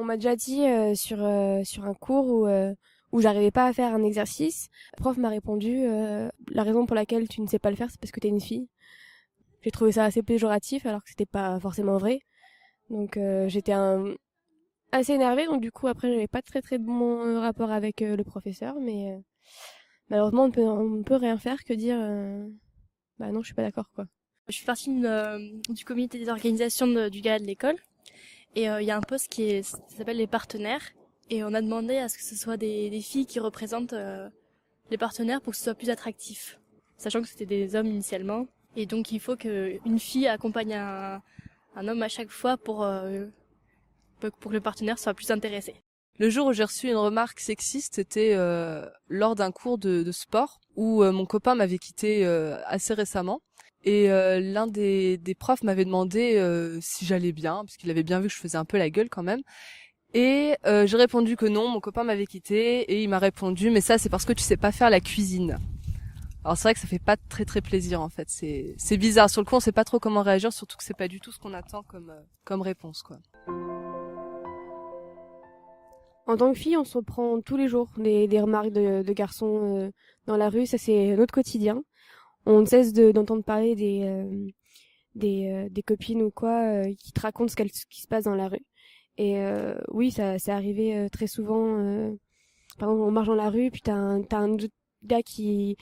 On m'a déjà dit sur un cours où j'arrivais pas à faire un exercice. Le prof m'a répondu la raison pour laquelle tu ne sais pas le faire, c'est parce que t'es une fille. J'ai trouvé ça assez péjoratif alors que c'était pas forcément vrai. Donc j'étais assez énervée. Donc du coup après j'avais pas très bon rapport avec le professeur, mais malheureusement on ne peut rien faire que dire bah non je suis pas d'accord quoi. Je suis partie du comité d'organisation du gala de l'école et il y a un poste ça s'appelle les partenaires et on a demandé à ce que ce soit des filles qui représentent les partenaires pour que ce soit plus attractif, sachant que c'était des hommes initialement et donc il faut qu'une fille accompagne un homme à chaque fois pour que le partenaire soit plus intéressé. Le jour où j'ai reçu une remarque sexiste, c'était lors d'un cours de sport où mon copain m'avait quitté assez récemment. Et l'un des profs m'avait demandé si j'allais bien, parce qu'il avait bien vu que je faisais un peu la gueule quand même. Et j'ai répondu que non, mon copain m'avait quitté, et il m'a répondu mais ça c'est parce que tu sais pas faire la cuisine. Alors c'est vrai que ça fait pas très plaisir en fait, c'est bizarre. Sur le coup on sait pas trop comment réagir, surtout que c'est pas du tout ce qu'on attend comme réponse quoi. En tant que fille, on se prend tous les jours des remarques de garçons dans la rue. Ça, c'est notre quotidien. On ne cesse d'entendre parler des copines ou quoi qui te racontent ce qui se passe dans la rue. Et oui, ça c'est arrivé très souvent. Par exemple, on marche dans la rue, puis t'as un autre gars qui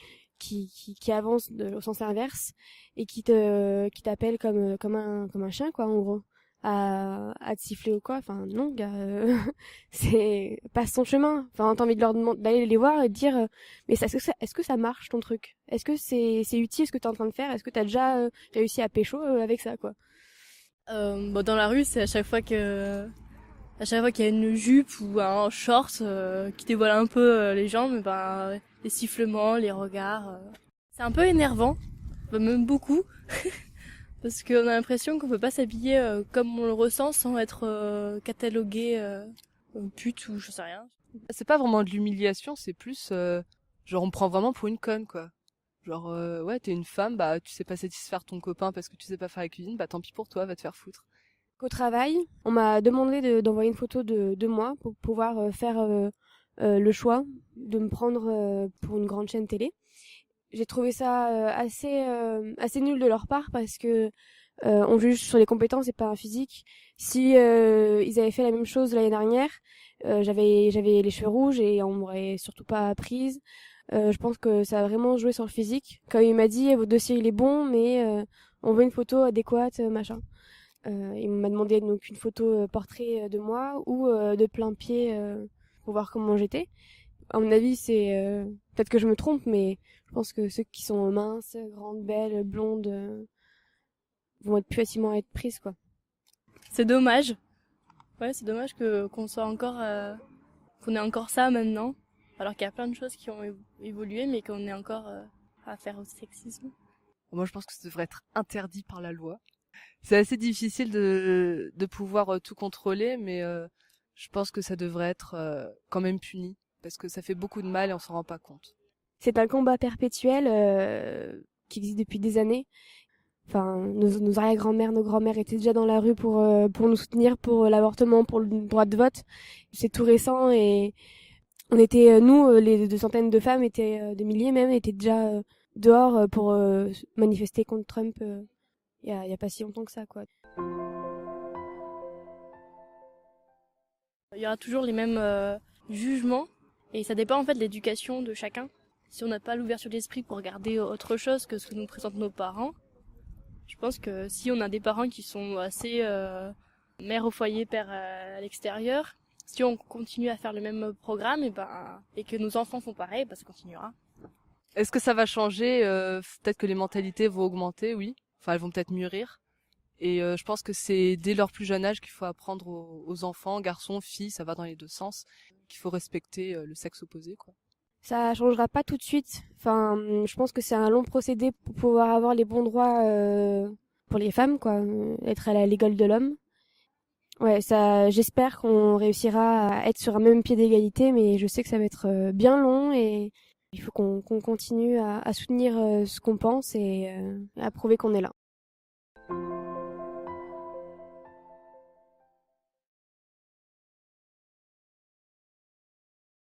avance au sens inverse et qui t'appelle comme un chien quoi en gros à te siffler ou quoi. Enfin non gars, c'est passe ton chemin. Enfin t'as envie de leur demander d'aller les voir et de dire mais est-ce que ça marche ton truc? Est-ce que c'est utile ce que t'es en train de faire? Est-ce que t'as déjà réussi à pécho avec ça quoi? Dans la rue, c'est à chaque fois qu'il y a une jupe ou un short qui dévoile un peu les jambes, ben les sifflements, les regards, c'est un peu énervant, même beaucoup, parce qu'on a l'impression qu'on peut pas s'habiller comme on le ressent sans être catalogué pute ou je sais rien. C'est pas vraiment de l'humiliation, c'est plus genre on me prend vraiment pour une conne quoi. Genre ouais t'es une femme, bah tu sais pas satisfaire ton copain parce que tu sais pas faire la cuisine, bah tant pis pour toi, va te faire foutre. Au travail, on m'a demandé d'envoyer une photo de moi pour pouvoir faire le choix de me prendre pour une grande chaîne télé. J'ai trouvé ça assez nul de leur part parce que on juge sur les compétences et pas un physique. Si ils avaient fait la même chose l'année dernière, j'avais les cheveux rouges et on m'aurait surtout pas prise. Je pense que ça a vraiment joué sur le physique. Quand il m'a dit votre dossier il est bon, mais on veut une photo adéquate, machin. Il m'a demandé donc une photo portrait de moi ou de plein pied pour voir comment j'étais. À mon avis, c'est peut-être que je me trompe, mais je pense que ceux qui sont minces, grandes, belles, blondes vont être plus facilement à être prises quoi. C'est dommage. Ouais, c'est dommage que qu'on soit encore qu'on ait encore ça maintenant, alors qu'il y a plein de choses qui ont évolué, mais qu'on est encore à faire au sexisme. Moi je pense que ça devrait être interdit par la loi. C'est assez difficile de pouvoir tout contrôler, mais je pense que ça devrait être quand même puni, parce que ça fait beaucoup de mal et on s'en rend pas compte. C'est un combat perpétuel qui existe depuis des années. Enfin, nos arrière-grand-mères, nos grands-mères étaient déjà dans la rue pour nous soutenir pour l'avortement, pour le droit de vote. C'est tout récent et on était, nous, les 200 de femmes étaient, des milliers même, étaient déjà dehors pour manifester contre Trump il y a pas si longtemps que ça, quoi. Il y aura toujours les mêmes jugements et ça dépend en fait de l'éducation de chacun. Si on n'a pas l'ouverture d'esprit pour regarder autre chose que ce que nous présentent nos parents, je pense que si on a des parents qui sont assez mère au foyer, père à l'extérieur, si on continue à faire le même programme et que nos enfants font pareil, ça continuera. Est-ce que ça va changer? Peut-être que les mentalités vont augmenter, oui. Enfin, elles vont peut-être mûrir. Et je pense que c'est dès leur plus jeune âge qu'il faut apprendre aux enfants, garçons, filles, ça va dans les deux sens, qu'il faut respecter le sexe opposé, quoi. Ça changera pas tout de suite. Enfin, je pense que c'est un long procédé pour pouvoir avoir les bons droits pour les femmes, quoi, être à l'égal de l'homme. Ouais, ça, j'espère qu'on réussira à être sur un même pied d'égalité, mais je sais que ça va être bien long et il faut qu'on continue à soutenir ce qu'on pense et à prouver qu'on est là.